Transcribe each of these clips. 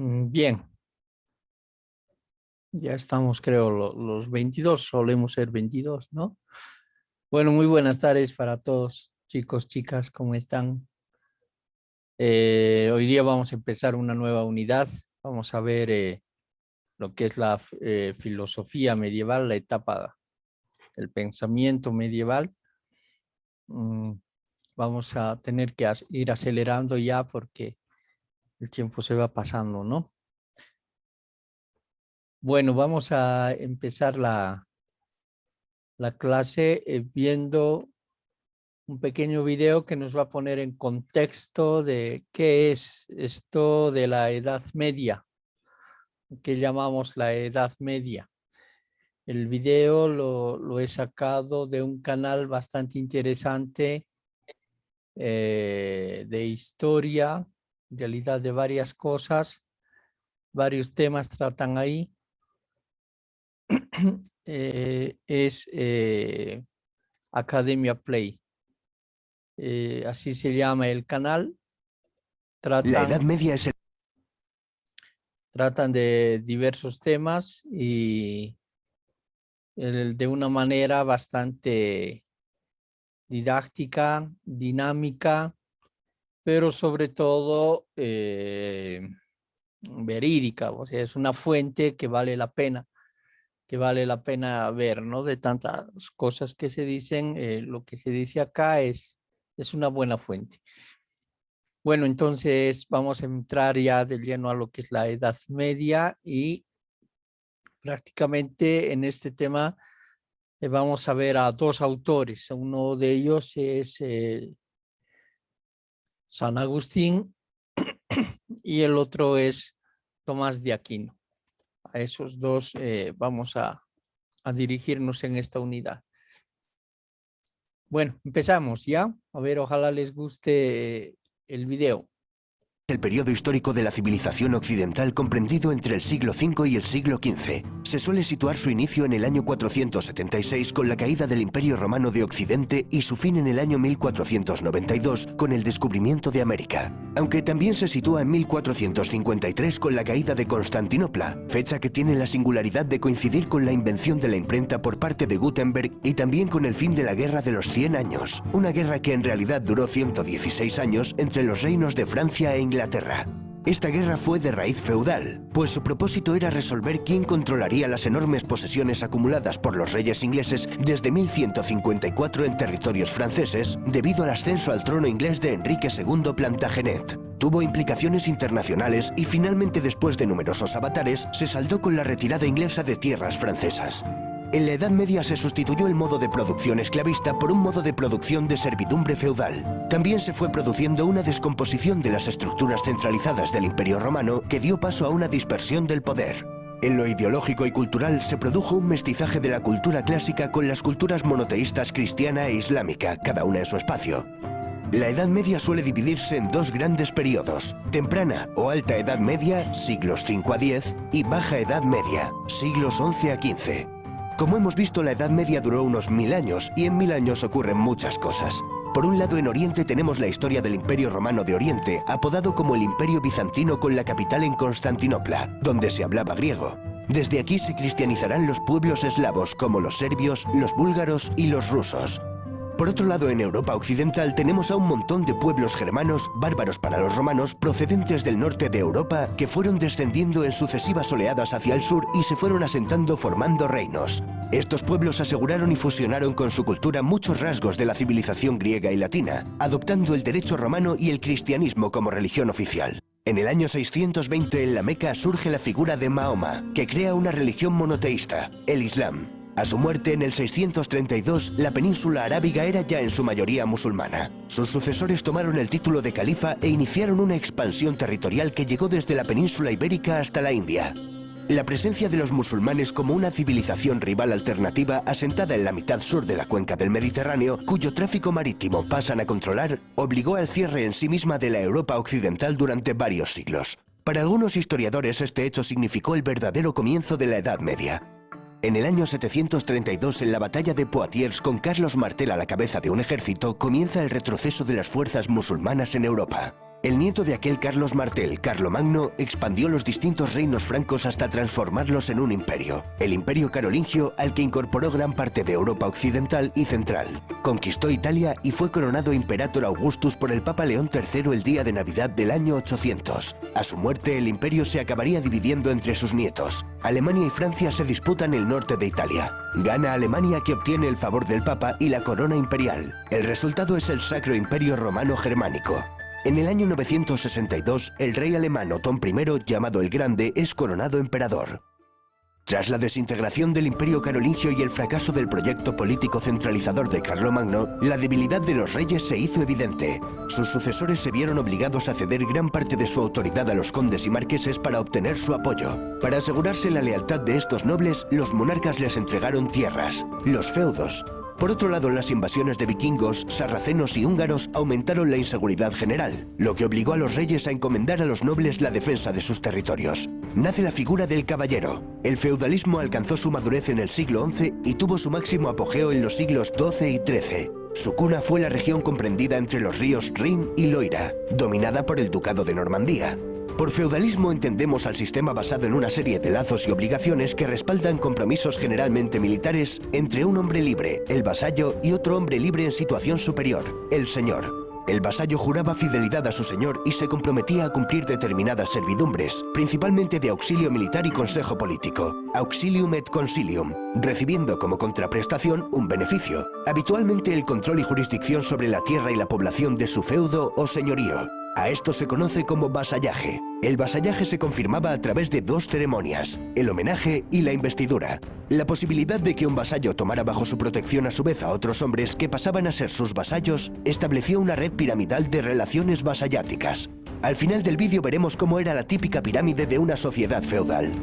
Bien, ya estamos, creo, los 22, solemos ser 22, ¿no? Bueno, muy buenas tardes para todos, chicos, chicas, ¿cómo están? Hoy día vamos a empezar una nueva unidad. Vamos a ver lo que es la filosofía medieval, la etapa del pensamiento medieval. Vamos a tener que ir acelerando ya porque el tiempo se va pasando, ¿no? Bueno, vamos a empezar la clase viendo un pequeño video que nos va a poner en contexto de qué es esto de la Edad Media, que llamamos la Edad Media. El video lo he sacado de un canal bastante interesante de historia, en realidad de varias cosas, varios temas tratan ahí. Es Academia Play. Así se llama el canal. La Edad Media es Tratan de diversos temas y de una manera bastante didáctica, dinámica, pero sobre todo verídica. O sea, es una fuente que vale la pena ver, ¿no? De tantas cosas que se dicen, lo que se dice acá es una buena fuente. Bueno, entonces vamos a entrar ya de lleno a lo que es la Edad Media y prácticamente en este tema vamos a ver a dos autores. Uno de ellos es San Agustín y el otro es Tomás de Aquino. A esos dos vamos a dirigirnos en esta unidad. Bueno, empezamos ya. A ver, ojalá les guste el video. El periodo histórico de la civilización occidental comprendido entre el siglo V y el siglo XV. Se suele situar su inicio en el año 476 con la caída del Imperio Romano de Occidente y su fin en el año 1492 con el descubrimiento de América. Aunque también se sitúa en 1453 con la caída de Constantinopla, fecha que tiene la singularidad de coincidir con la invención de la imprenta por parte de Gutenberg y también con el fin de la Guerra de los 100 años, una guerra que en realidad duró 116 años entre los reinos de Francia e Inglaterra. Esta guerra fue de raíz feudal, pues su propósito era resolver quién controlaría las enormes posesiones acumuladas por los reyes ingleses desde 1154 en territorios franceses, debido al ascenso al trono inglés de Enrique II Plantagenet. Tuvo implicaciones internacionales y finalmente, después de numerosos avatares, se saldó con la retirada inglesa de tierras francesas. En la Edad Media se sustituyó el modo de producción esclavista por un modo de producción de servidumbre feudal. También se fue produciendo una descomposición de las estructuras centralizadas del Imperio Romano que dio paso a una dispersión del poder. En lo ideológico y cultural se produjo un mestizaje de la cultura clásica con las culturas monoteístas cristiana e islámica, cada una en su espacio. La Edad Media suele dividirse en dos grandes periodos: temprana o alta Edad Media, siglos V a X, y baja Edad Media, siglos XI a XV. Como hemos visto, la Edad Media duró unos 1000 años y en 1000 años ocurren muchas cosas. Por un lado, en Oriente tenemos la historia del Imperio Romano de Oriente, apodado como el Imperio Bizantino, con la capital en Constantinopla, donde se hablaba griego. Desde aquí se cristianizarán los pueblos eslavos como los serbios, los búlgaros y los rusos. Por otro lado, en Europa occidental tenemos a un montón de pueblos germanos, bárbaros para los romanos, procedentes del norte de Europa, que fueron descendiendo en sucesivas oleadas hacia el sur y se fueron asentando formando reinos. Estos pueblos aseguraron y fusionaron con su cultura muchos rasgos de la civilización griega y latina, adoptando el derecho romano y el cristianismo como religión oficial. En el año 620 en la Meca surge la figura de Mahoma, que crea una religión monoteísta, el Islam. A su muerte en el 632, la península arábiga era ya en su mayoría musulmana. Sus sucesores tomaron el título de califa e iniciaron una expansión territorial que llegó desde la península ibérica hasta la India. La presencia de los musulmanes como una civilización rival alternativa asentada en la mitad sur de la cuenca del Mediterráneo, cuyo tráfico marítimo pasan a controlar, obligó al cierre en sí misma de la Europa occidental durante varios siglos. Para algunos historiadores, este hecho significó el verdadero comienzo de la Edad Media. En el año 732, en la batalla de Poitiers, con Carlos Martel a la cabeza de un ejército, comienza el retroceso de las fuerzas musulmanas en Europa. El nieto de aquel Carlos Martel, Carlomagno, expandió los distintos reinos francos hasta transformarlos en un imperio, el Imperio Carolingio, al que incorporó gran parte de Europa occidental y central. Conquistó Italia y fue coronado Imperator Augustus por el Papa León III el día de Navidad del año 800. A su muerte, el imperio se acabaría dividiendo entre sus nietos. Alemania y Francia se disputan el norte de Italia. Gana Alemania, que obtiene el favor del Papa y la corona imperial. El resultado es el Sacro Imperio Romano Germánico. En el año 962, el rey alemán Otón I, llamado el Grande, es coronado emperador. Tras la desintegración del Imperio Carolingio y el fracaso del proyecto político centralizador de Carlomagno, la debilidad de los reyes se hizo evidente. Sus sucesores se vieron obligados a ceder gran parte de su autoridad a los condes y marqueses para obtener su apoyo. Para asegurarse la lealtad de estos nobles, los monarcas les entregaron tierras, los feudos. Por otro lado, las invasiones de vikingos, sarracenos y húngaros aumentaron la inseguridad general, lo que obligó a los reyes a encomendar a los nobles la defensa de sus territorios. Nace la figura del caballero. El feudalismo alcanzó su madurez en el siglo XI y tuvo su máximo apogeo en los siglos XII y XIII. Su cuna fue la región comprendida entre los ríos Rin y Loira, dominada por el Ducado de Normandía. Por feudalismo entendemos al sistema basado en una serie de lazos y obligaciones que respaldan compromisos generalmente militares entre un hombre libre, el vasallo, y otro hombre libre en situación superior, el señor. El vasallo juraba fidelidad a su señor y se comprometía a cumplir determinadas servidumbres, principalmente de auxilio militar y consejo político, auxilium et consilium, recibiendo como contraprestación un beneficio, habitualmente el control y jurisdicción sobre la tierra y la población de su feudo o señorío. A esto se conoce como vasallaje. El vasallaje se confirmaba a través de dos ceremonias, el homenaje y la investidura. La posibilidad de que un vasallo tomara bajo su protección a su vez a otros hombres que pasaban a ser sus vasallos estableció una red piramidal de relaciones vasalláticas. Al final del vídeo veremos cómo era la típica pirámide de una sociedad feudal.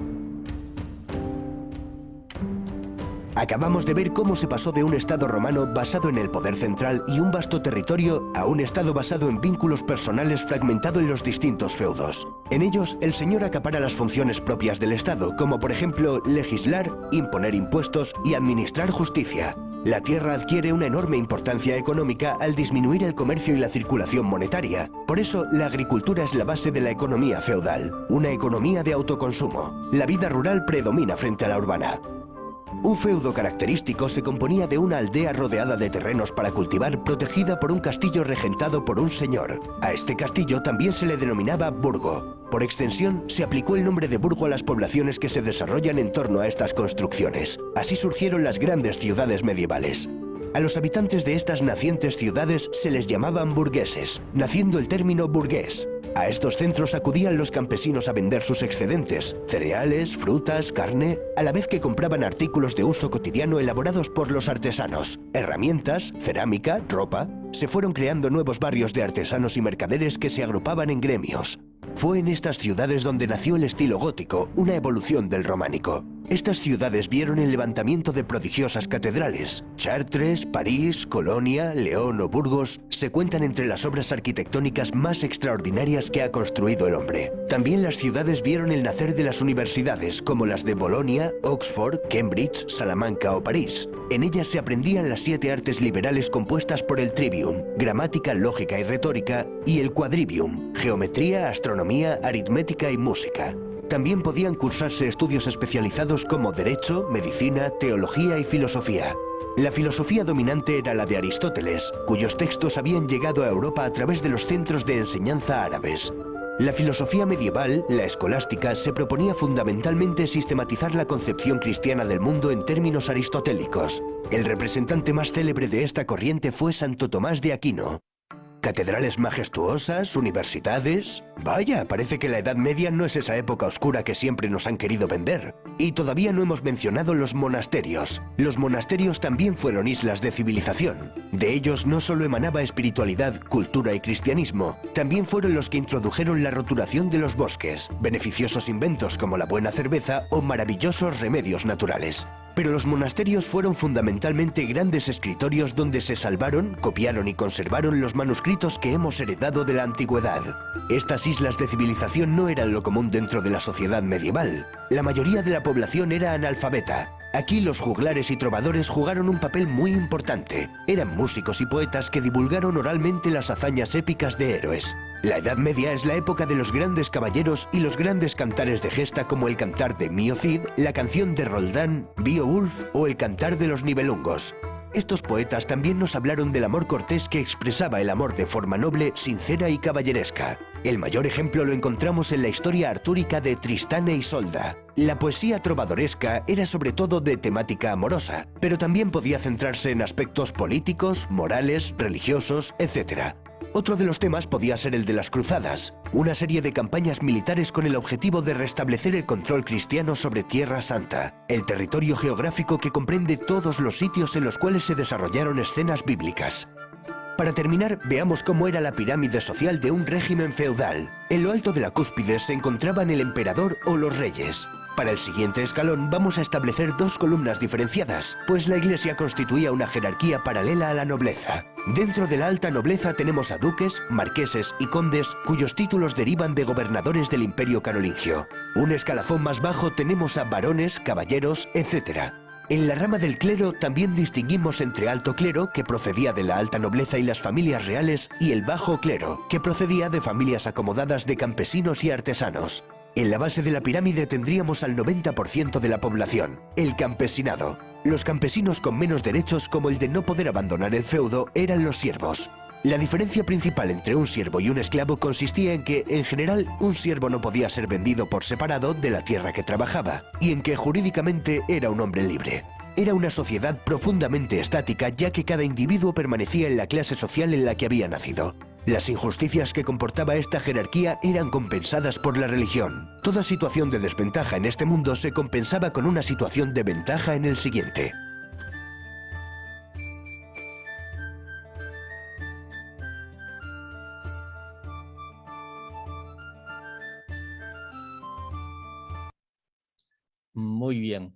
Acabamos de ver cómo se pasó de un Estado romano basado en el poder central y un vasto territorio a un Estado basado en vínculos personales fragmentado en los distintos feudos. En ellos, el señor acapara las funciones propias del Estado, como por ejemplo legislar, imponer impuestos y administrar justicia. La tierra adquiere una enorme importancia económica al disminuir el comercio y la circulación monetaria. Por eso, la agricultura es la base de la economía feudal, una economía de autoconsumo. La vida rural predomina frente a la urbana. Un feudo característico se componía de una aldea rodeada de terrenos para cultivar, protegida por un castillo regentado por un señor. A este castillo también se le denominaba burgo. Por extensión, se aplicó el nombre de burgo a las poblaciones que se desarrollan en torno a estas construcciones. Así surgieron las grandes ciudades medievales. A los habitantes de estas nacientes ciudades se les llamaban burgueses, naciendo el término burgués. A estos centros acudían los campesinos a vender sus excedentes, cereales, frutas, carne, a la vez que compraban artículos de uso cotidiano elaborados por los artesanos, herramientas, cerámica, ropa. Se fueron creando nuevos barrios de artesanos y mercaderes que se agrupaban en gremios. Fue en estas ciudades donde nació el estilo gótico, una evolución del románico. Estas ciudades vieron el levantamiento de prodigiosas catedrales. Chartres, París, Colonia, León o Burgos se cuentan entre las obras arquitectónicas más extraordinarias que ha construido el hombre. También las ciudades vieron el nacer de las universidades, como las de Bolonia, Oxford, Cambridge, Salamanca o París. En ellas se aprendían las 7 artes liberales compuestas por el trivium, gramática, lógica y retórica, y el quadrivium, geometría, astronomía, aritmética y música. También podían cursarse estudios especializados como Derecho, Medicina, Teología y Filosofía. La filosofía dominante era la de Aristóteles, cuyos textos habían llegado a Europa a través de los centros de enseñanza árabes. La filosofía medieval, la escolástica, se proponía fundamentalmente sistematizar la concepción cristiana del mundo en términos aristotélicos. El representante más célebre de esta corriente fue Santo Tomás de Aquino. Catedrales majestuosas, universidades... Vaya, parece que la Edad Media no es esa época oscura que siempre nos han querido vender. Y todavía no hemos mencionado los monasterios. Los monasterios también fueron islas de civilización. De ellos no solo emanaba espiritualidad, cultura y cristianismo, también fueron los que introdujeron la roturación de los bosques, beneficiosos inventos como la buena cerveza o maravillosos remedios naturales. Pero los monasterios fueron fundamentalmente grandes escritorios donde se salvaron, copiaron y conservaron los manuscritos que hemos heredado de la antigüedad. Estas islas de civilización no eran lo común dentro de la sociedad medieval. La mayoría de la población era analfabeta. Aquí los juglares y trovadores jugaron un papel muy importante. Eran músicos y poetas que divulgaron oralmente las hazañas épicas de héroes. La Edad Media es la época de los grandes caballeros y los grandes cantares de gesta como el cantar de Mio Cid, la canción de Roldán, Beowulf o el cantar de los Nibelungos. Estos poetas también nos hablaron del amor cortés que expresaba el amor de forma noble, sincera y caballeresca. El mayor ejemplo lo encontramos en la historia artúrica de Tristán e Isolda. La poesía trovadoresca era sobre todo de temática amorosa, pero también podía centrarse en aspectos políticos, morales, religiosos, etc. Otro de los temas podía ser el de las cruzadas, una serie de campañas militares con el objetivo de restablecer el control cristiano sobre Tierra Santa, el territorio geográfico que comprende todos los sitios en los cuales se desarrollaron escenas bíblicas. Para terminar, veamos cómo era la pirámide social de un régimen feudal. En lo alto de la cúspide se encontraban el emperador o los reyes. Para el siguiente escalón vamos a establecer dos columnas diferenciadas, pues la iglesia constituía una jerarquía paralela a la nobleza. Dentro de la alta nobleza tenemos a duques, marqueses y condes cuyos títulos derivan de gobernadores del Imperio Carolingio. Un escalafón más bajo tenemos a varones, caballeros, etc. En la rama del clero también distinguimos entre alto clero, que procedía de la alta nobleza y las familias reales, y el bajo clero, que procedía de familias acomodadas de campesinos y artesanos. En la base de la pirámide tendríamos al 90% de la población, el campesinado. Los campesinos con menos derechos, como el de no poder abandonar el feudo, eran los siervos. La diferencia principal entre un siervo y un esclavo consistía en que, en general, un siervo no podía ser vendido por separado de la tierra que trabajaba, y en que jurídicamente era un hombre libre. Era una sociedad profundamente estática, ya que cada individuo permanecía en la clase social en la que había nacido. Las injusticias que comportaba esta jerarquía eran compensadas por la religión. Toda situación de desventaja en este mundo se compensaba con una situación de ventaja en el siguiente. Muy bien.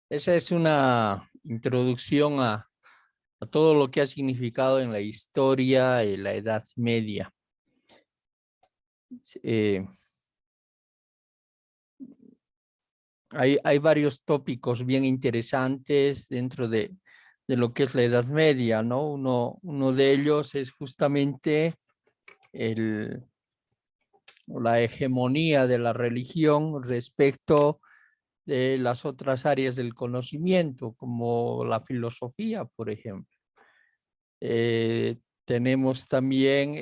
Esa es una introducción a todo lo que ha significado en la historia y la Edad Media. Hay varios tópicos bien interesantes dentro de lo que es la Edad Media, ¿no? Uno de ellos es justamente la hegemonía de la religión respecto de las otras áreas del conocimiento, como la filosofía, por ejemplo. Tenemos también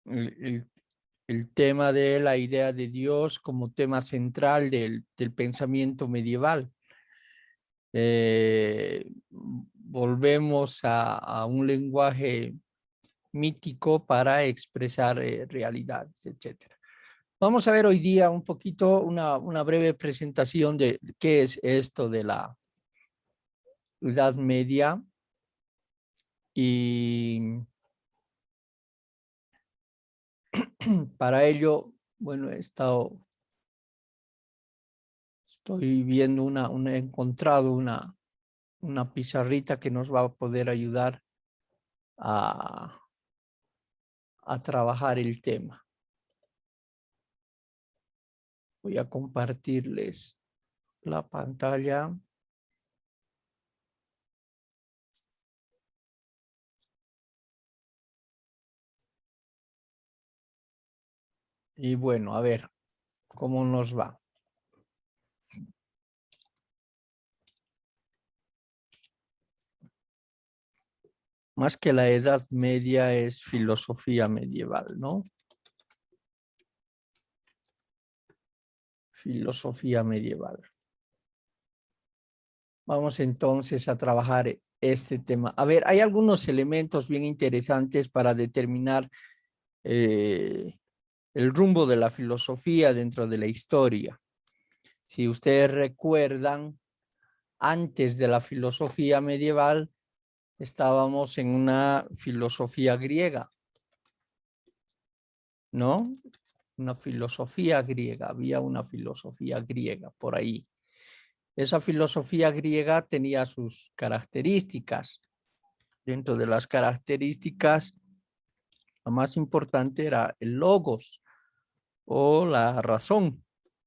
el tema de la idea de Dios como tema central del pensamiento medieval. Volvemos a un lenguaje mítico para expresar realidades, etc. Vamos a ver hoy día un poquito una breve presentación de qué es esto de la Edad Media. Y para ello, bueno, estoy viendo he encontrado una pizarrita que nos va a poder ayudar a trabajar el tema. Voy a compartirles la pantalla. Y bueno, a ver cómo nos va. Más que la Edad Media es filosofía medieval, ¿no? Filosofía medieval. Vamos entonces a trabajar este tema. A ver, hay algunos elementos bien interesantes para determinar el rumbo de la filosofía dentro de la historia. Si ustedes recuerdan, antes de la filosofía medieval, estábamos en una filosofía griega, ¿no? Una filosofía griega, había una filosofía griega por ahí. Esa filosofía griega tenía sus características. Dentro de las características, la más importante era el logos o la razón.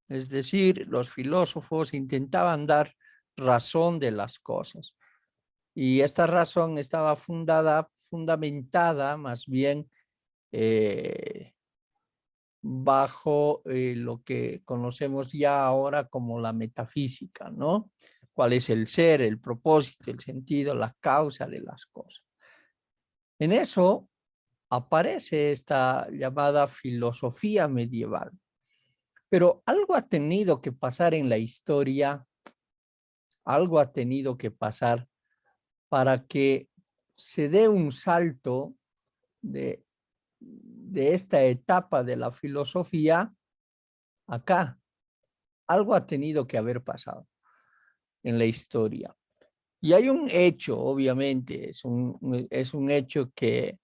Es decir, los filósofos intentaban dar razón de las cosas. Y esta razón estaba fundada fundamentada más bien bajo lo que conocemos ya ahora como la metafísica, ¿no? ¿Cuál es el ser, el propósito, el sentido, la causa de las cosas? En eso aparece esta llamada filosofía medieval. Pero algo ha tenido que pasar en la historia, algo ha tenido que pasar para que se dé un salto de esta etapa de la filosofía acá. Algo ha tenido que haber pasado en la historia. Y hay un hecho, obviamente, es un hecho que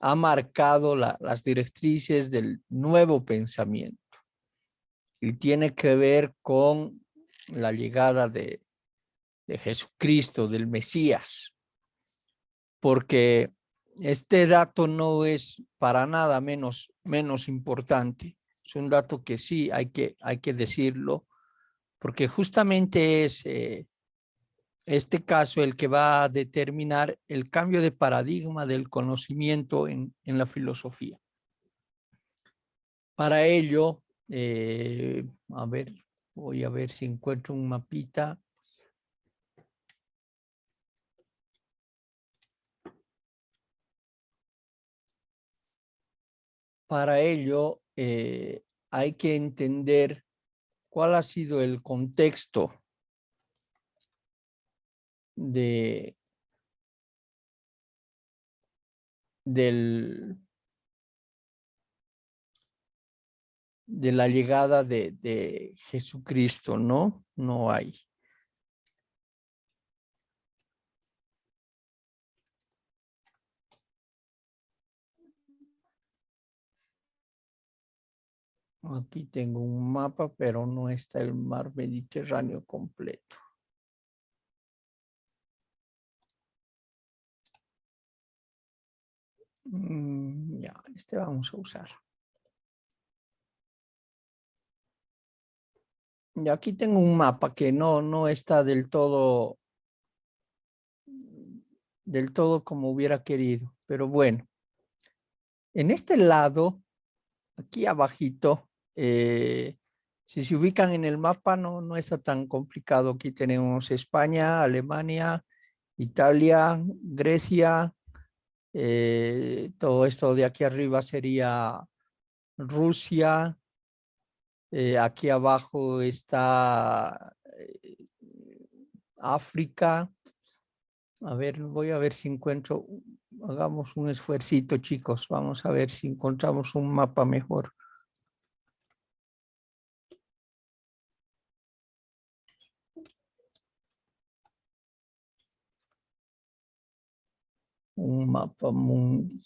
ha marcado las directrices del nuevo pensamiento. Y tiene que ver con la llegada de Jesucristo, del Mesías. Porque este dato no es para nada menos importante. Es un dato que sí hay que decirlo, porque justamente es este caso el que va a determinar el cambio de paradigma del conocimiento en la filosofía. Para ello, a ver, voy a ver si encuentro un mapita. Para ello, hay que entender cuál ha sido el contexto de la llegada de Jesucristo, ¿no? No hay. Aquí tengo un mapa, pero no está el mar Mediterráneo completo. Ya, este vamos a usar. Y aquí tengo un mapa que no está del todo como hubiera querido, pero bueno. En este lado, aquí abajito, si se ubican en el mapa, no está tan complicado. Aquí tenemos España, Alemania, Italia, Grecia. Todo esto de aquí arriba sería Rusia. Aquí abajo está África. A ver, voy a ver si encuentro, hagamos un esfuercito, chicos. Vamos a ver si encontramos un mapa mejor. Un mapa mundial.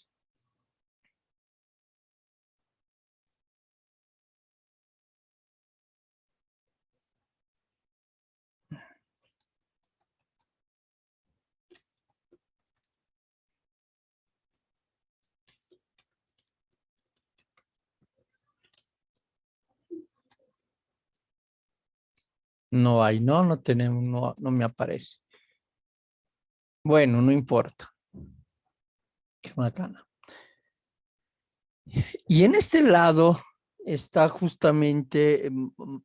No hay, no tenemos, no me aparece. Bueno, no importa. Qué bacana. Y en este lado está justamente,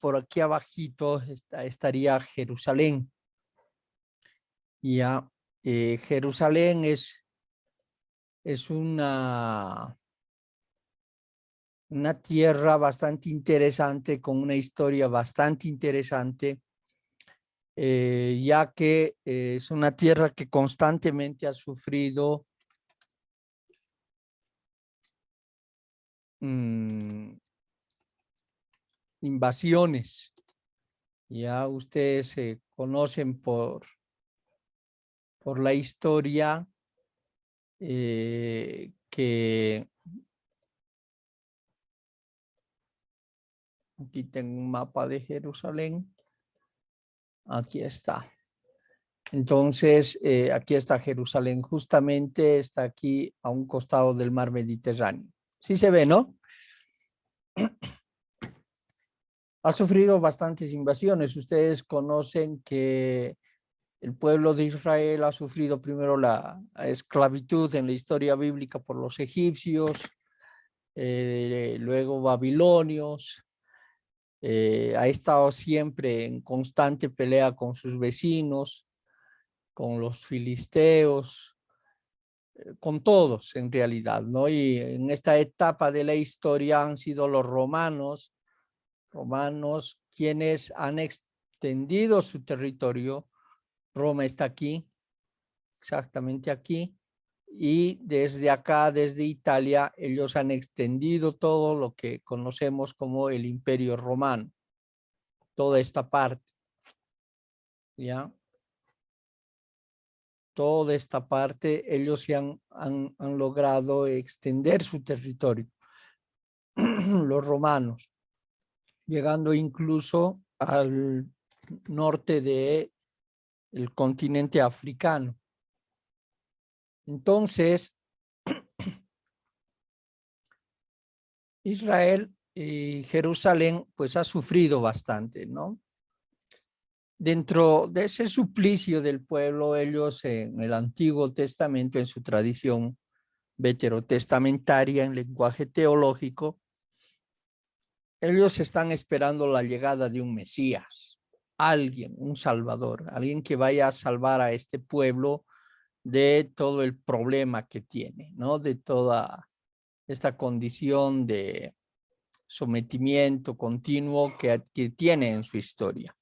por aquí abajito, estaría Jerusalén. Ya, Jerusalén es una tierra bastante interesante, con una historia bastante interesante, ya que es una tierra que constantemente ha sufrido invasiones. Ya ustedes conocen por la historia que aquí tengo un mapa de Jerusalén. Aquí está. Entonces, aquí está Jerusalén, justamente está aquí a un costado del mar Mediterráneo. Sí se ve, ¿no? Ha sufrido bastantes invasiones. Ustedes conocen que El pueblo de Israel ha sufrido primero la esclavitud en la historia bíblica por los egipcios, luego babilonios, ha estado siempre en constante pelea con sus vecinos, con los filisteos, con todos en realidad, ¿no? Y en esta etapa de la historia han sido los romanos quienes han extendido su territorio. Roma está aquí, exactamente aquí, y desde acá, desde Italia, ellos han extendido todo lo que conocemos como el Imperio Romano, toda esta parte, ¿ya? Toda esta parte, ellos se han logrado extender su territorio, los romanos, llegando incluso al norte del continente africano. Entonces, Israel y Jerusalén pues ha sufrido bastante, ¿no? Dentro de ese suplicio del pueblo, ellos en el Antiguo Testamento, en su tradición veterotestamentaria, en lenguaje teológico, ellos están esperando la llegada de un Mesías, alguien, un Salvador, alguien que vaya a salvar a este pueblo de todo el problema que tiene, ¿no? De toda esta condición de sometimiento continuo que tiene en su historia.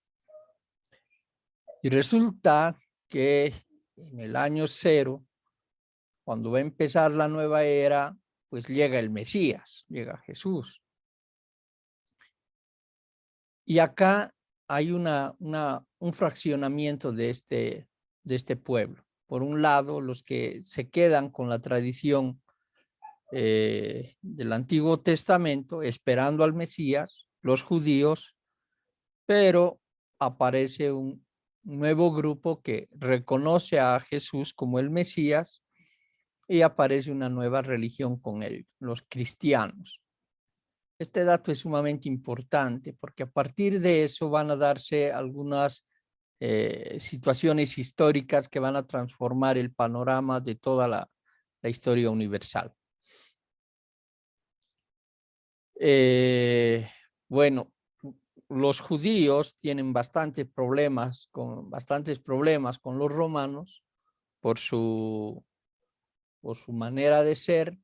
Y resulta que en el año 0, cuando va a empezar la nueva era, pues llega el Mesías, llega Jesús. Y acá hay un fraccionamiento de este pueblo. Por un lado, los que se quedan con la tradición del Antiguo Testamento, esperando al Mesías, los judíos, pero aparece un nuevo grupo que reconoce a Jesús como el Mesías y aparece una nueva religión con él, los cristianos. Este dato es sumamente importante porque a partir de eso van a darse algunas situaciones históricas que van a transformar el panorama de toda la historia universal. Bueno, los judíos tienen bastantes problemas con los romanos por su manera de ser.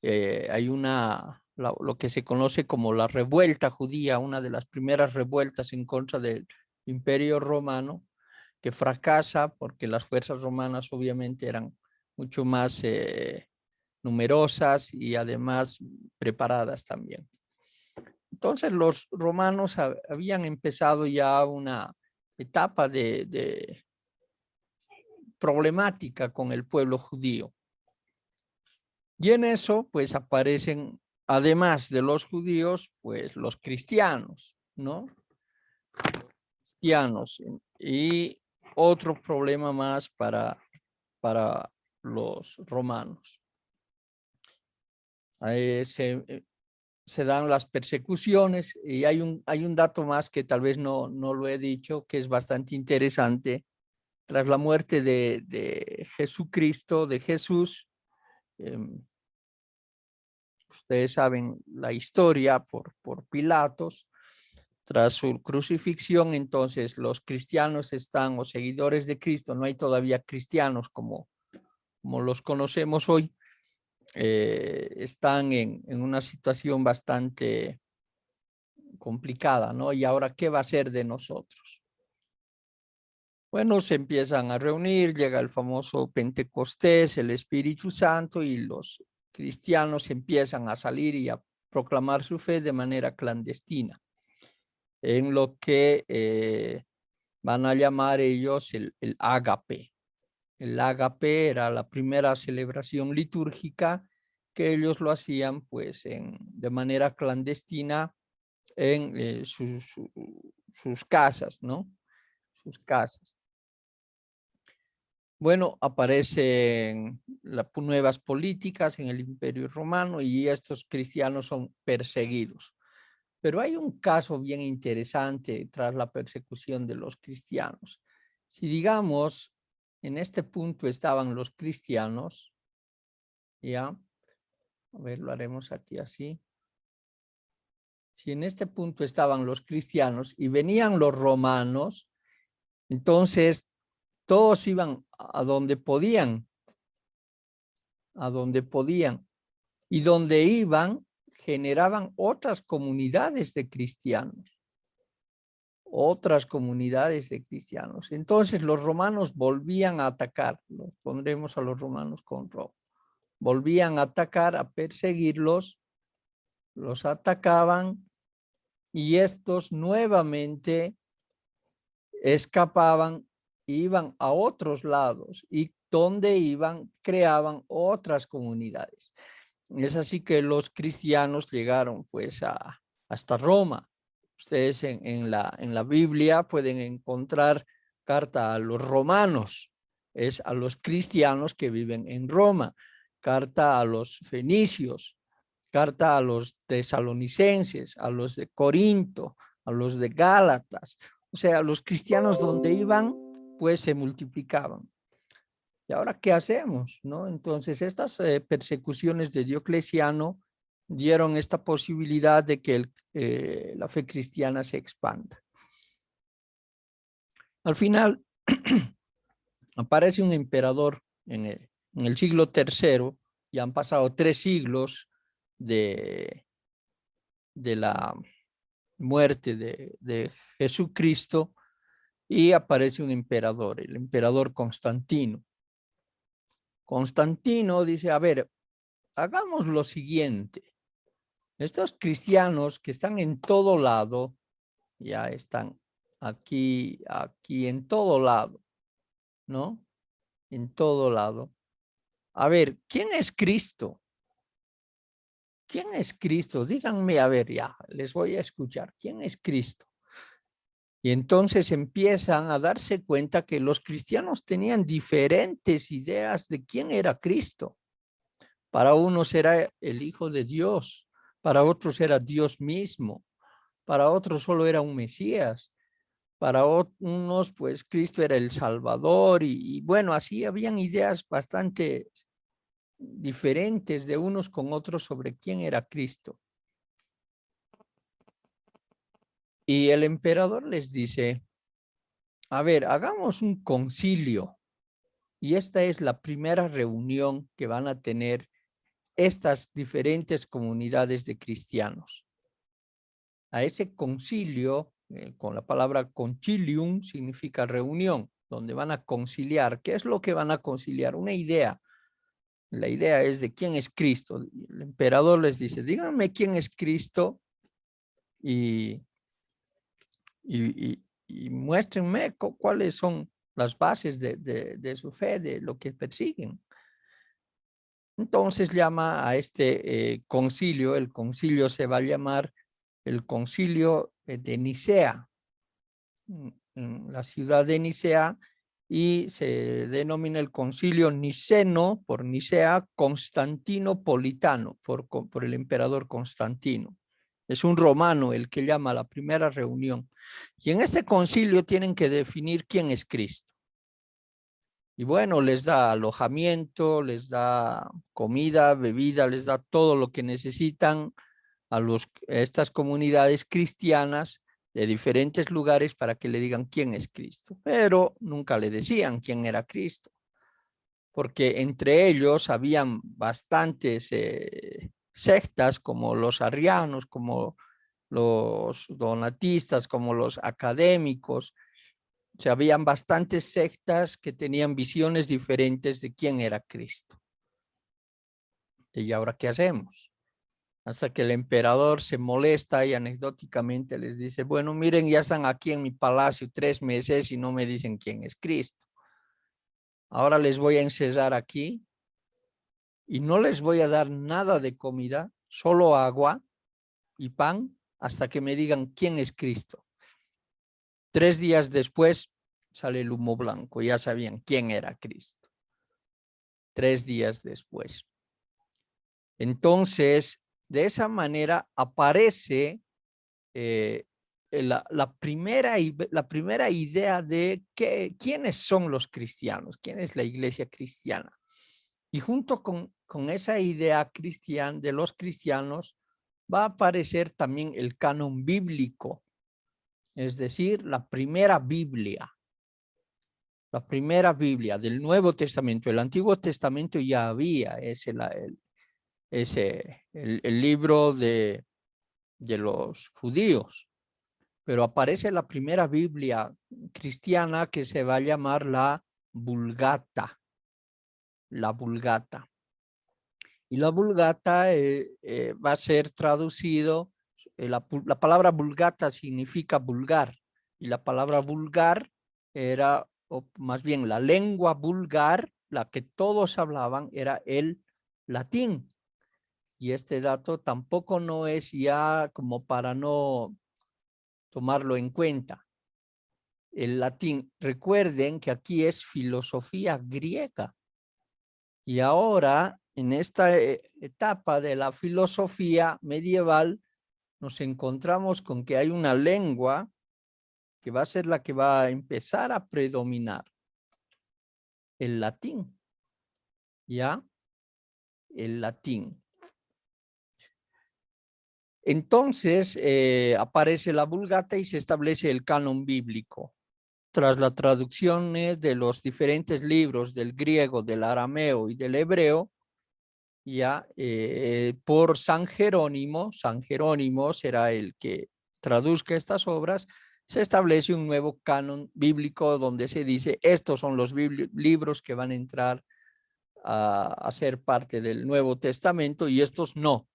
Hay lo que se conoce como la revuelta judía, una de las primeras revueltas en contra del Imperio Romano, que fracasa porque las fuerzas romanas obviamente eran mucho más numerosas y además preparadas también. Entonces los romanos habían empezado ya una etapa de problemática con el pueblo judío. Y en eso pues aparecen, además de los judíos, pues los cristianos, ¿no? Cristianos. Y otro problema más para los romanos. Se dan las persecuciones y hay un dato más que tal vez no lo he dicho, que es bastante interesante. Tras la muerte de Jesucristo, de Jesús, ustedes saben la historia por Pilatos, tras su crucifixión, entonces los cristianos están, o seguidores de Cristo, no hay todavía cristianos como los conocemos hoy, están en una situación bastante complicada, ¿no? Y ahora, ¿qué va a ser de nosotros? Bueno, se empiezan a reunir, llega el famoso Pentecostés, el Espíritu Santo, y los cristianos empiezan a salir y a proclamar su fe de manera clandestina, en lo que van a llamar ellos el ágape. El ágape era la primera celebración litúrgica que ellos lo hacían pues de manera clandestina en sus casas, ¿no? Sus casas. Bueno, aparecen nuevas políticas en el Imperio Romano y estos cristianos son perseguidos. Pero hay un caso bien interesante tras la persecución de los cristianos. Si digamos, en este punto estaban los cristianos, ya, a ver, lo haremos aquí así. Si en este punto estaban los cristianos y venían los romanos, entonces todos iban a donde podían, y donde iban generaban otras comunidades de cristianos. Entonces los romanos volvían a atacar, los pondremos a los romanos con rojo, volvían a atacar, a perseguirlos, los atacaban y estos nuevamente escapaban, iban a otros lados y donde iban creaban otras comunidades. Es así que los cristianos llegaron pues hasta Roma. Ustedes en la Biblia pueden encontrar carta a los romanos, es a los cristianos que viven en Roma, carta a los fenicios, carta a los tesalonicenses, a los de Corinto, a los de Gálatas. O sea, los cristianos donde iban, pues se multiplicaban. ¿Y ahora qué hacemos? ¿No? Entonces, estas persecuciones de Diocleciano dieron esta posibilidad de que la fe cristiana se expanda. Al final, aparece un emperador en el siglo III, y han pasado 3 siglos de la muerte de Jesucristo, y aparece un emperador, el emperador Constantino. Constantino dice, a ver, hagamos lo siguiente. Estos cristianos que están en todo lado, ya están aquí, en todo lado, ¿no? En todo lado. A ver, ¿quién es Cristo? ¿Quién es Cristo? Díganme, a ver, ya, les voy a escuchar. ¿Quién es Cristo? Y entonces empiezan a darse cuenta que los cristianos tenían diferentes ideas de quién era Cristo. Para unos era el Hijo de Dios, para otros era Dios mismo, para otros solo era un Mesías, para unos pues Cristo era el Salvador y bueno, así habían ideas bastante diferentes de unos con otros sobre quién era Cristo. Y el emperador les dice, a ver, hagamos un concilio. Y esta es la primera reunión que van a tener estas diferentes comunidades de cristianos. A ese concilio, con la palabra concilium, significa reunión, donde van a conciliar. ¿Qué es lo que van a conciliar? Una idea. La idea es de quién es Cristo. El emperador les dice, díganme quién es Cristo y muéstrenme cuáles son las bases de su fe, de lo que persiguen. Entonces llama a este concilio, el concilio se va a llamar el concilio de Nicea, en la ciudad de Nicea, y se denomina el concilio niceno por Nicea, constantinopolitano por el emperador Constantino. Es un romano el que llama a la primera reunión. Y en este concilio tienen que definir quién es Cristo. Y bueno, les da alojamiento, les da comida, bebida, les da todo lo que necesitan a estas comunidades cristianas de diferentes lugares para que le digan quién es Cristo. Pero nunca le decían quién era Cristo, porque entre ellos habían bastantes sectas como los arrianos, como los donatistas, como los académicos. O sea, habían bastantes sectas que tenían visiones diferentes de quién era Cristo. ¿Y ahora qué hacemos? Hasta que el emperador se molesta y anecdóticamente les dice, bueno, miren, ya están aquí en mi palacio 3 meses y no me dicen quién es Cristo. Ahora les voy a encerrar aquí y no les voy a dar nada de comida, solo agua y pan hasta que me digan quién es Cristo. 3 días después sale el humo blanco, ya sabían quién era Cristo. 3 días después. Entonces, de esa manera aparece la primera idea de quiénes son los cristianos, quién es la iglesia cristiana. Y junto con esa idea cristiana de los cristianos va a aparecer también el canon bíblico, es decir, la primera Biblia del Nuevo Testamento. El Antiguo Testamento ya había, es el libro de los judíos, pero aparece la primera Biblia cristiana que se va a llamar la Vulgata. La Vulgata. Y la Vulgata va a ser traducido, la palabra Vulgata significa vulgar, y la palabra vulgar era, o más bien la lengua vulgar, la que todos hablaban, era el latín. Y este dato tampoco no es ya como para no tomarlo en cuenta. El latín, recuerden que aquí es filosofía griega. Y ahora, en esta etapa de la filosofía medieval, nos encontramos con que hay una lengua que va a ser la que va a empezar a predominar. El latín. ¿Ya? El latín. Entonces, aparece la Vulgata y se establece el canon bíblico. Tras las traducciones de los diferentes libros del griego, del arameo y del hebreo, ya por San Jerónimo será el que traduzca estas obras, se establece un nuevo canon bíblico donde se dice, estos son los libros que van a entrar a ser parte del Nuevo Testamento y estos no.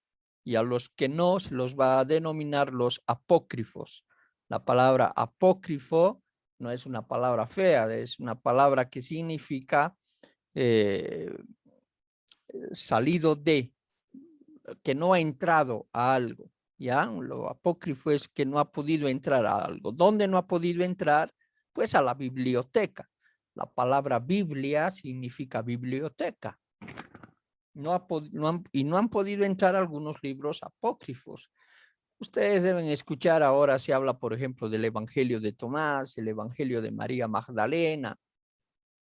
Y a los que no se los va a denominar los apócrifos. La palabra apócrifo no es una palabra fea, es una palabra que significa salido de, que no ha entrado a algo. ¿Ya? Lo apócrifo es que no ha podido entrar a algo. ¿Dónde no ha podido entrar? Pues a la biblioteca. La palabra Biblia significa biblioteca. No han podido entrar algunos libros apócrifos. Ustedes deben escuchar ahora, se habla, por ejemplo, del Evangelio de Tomás, el Evangelio de María Magdalena,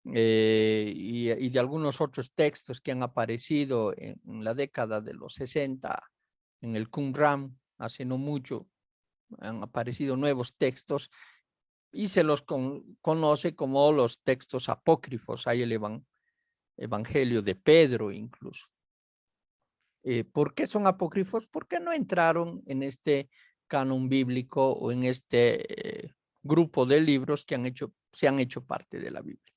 y de algunos otros textos que han aparecido en la década de los 60, en el Qumran, hace no mucho, han aparecido nuevos textos y se los conoce como los textos apócrifos. Hay el Evangelio de Pedro incluso. ¿Por qué son apócrifos? Porque no entraron en este canon bíblico o en este grupo de libros que se han hecho parte de la Biblia.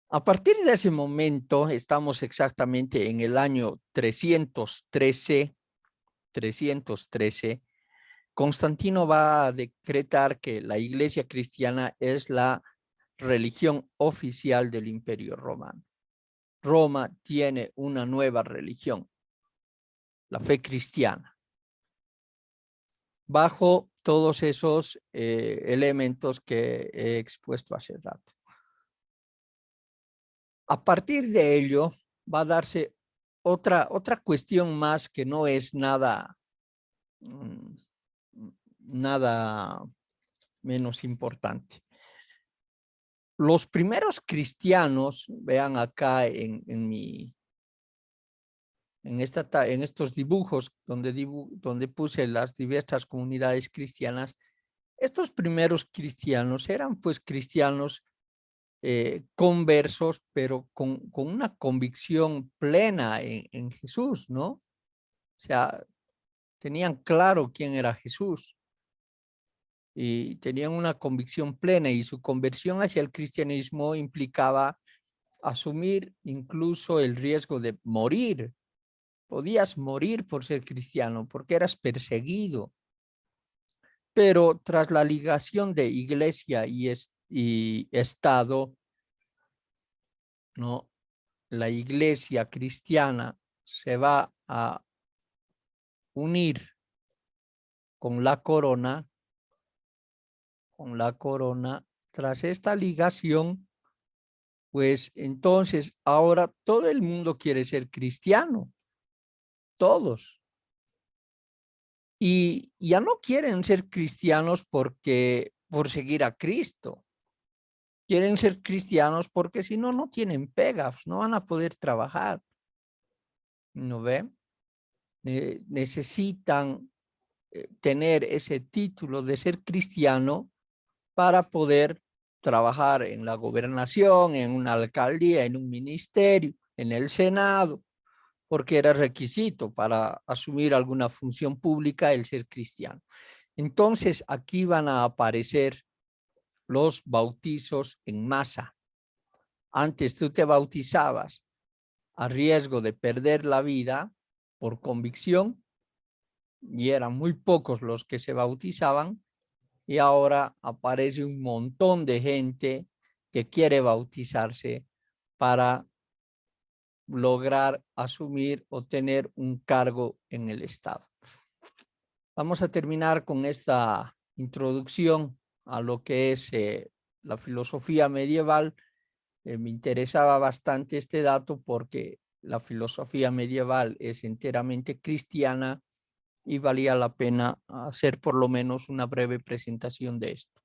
A partir de ese momento, estamos exactamente en el año 313, Constantino va a decretar que la Iglesia cristiana es la religión oficial del Imperio Romano. Roma tiene una nueva religión, la fe cristiana, bajo todos esos elementos que he expuesto hace rato. A partir de ello va a darse otra cuestión más que no es nada menos importante. Los primeros cristianos, vean acá en estos dibujos donde puse las diversas comunidades cristianas, estos primeros cristianos eran pues cristianos conversos, pero con una convicción plena en Jesús, ¿no? O sea, tenían claro quién era Jesús y tenían una convicción plena, y su conversión hacia el cristianismo implicaba asumir incluso el riesgo de morir. Podías morir por ser cristiano porque eras perseguido. Pero tras la ligación de iglesia y Estado, ¿no? La iglesia cristiana se va a unir con la corona. Tras esta ligación, pues entonces ahora todo el mundo quiere ser cristiano. Todos. Y ya no quieren ser cristianos por seguir a Cristo. Quieren ser cristianos porque si no, no tienen pegas, no van a poder trabajar. ¿No ve? Necesitan tener ese título de ser cristiano para poder trabajar en la gobernación, en una alcaldía, en un ministerio, en el Senado, porque era requisito para asumir alguna función pública el ser cristiano. Entonces aquí van a aparecer los bautizos en masa. Antes tú te bautizabas a riesgo de perder la vida por convicción y eran muy pocos los que se bautizaban, y ahora aparece un montón de gente que quiere bautizarse para lograr asumir o tener un cargo en el Estado. Vamos a terminar con esta introducción a lo que es la filosofía medieval. Me interesaba bastante este dato porque la filosofía medieval es enteramente cristiana y valía la pena hacer por lo menos una breve presentación de esto.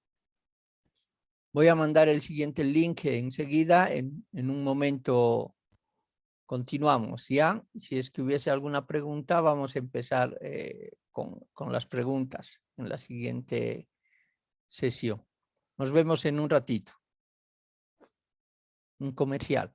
Voy a mandar el siguiente link enseguida. En un momento continuamos, ¿ya? Si es que hubiese alguna pregunta, vamos a empezar con las preguntas en la siguiente sesión. Nos vemos en un ratito. Un comercial.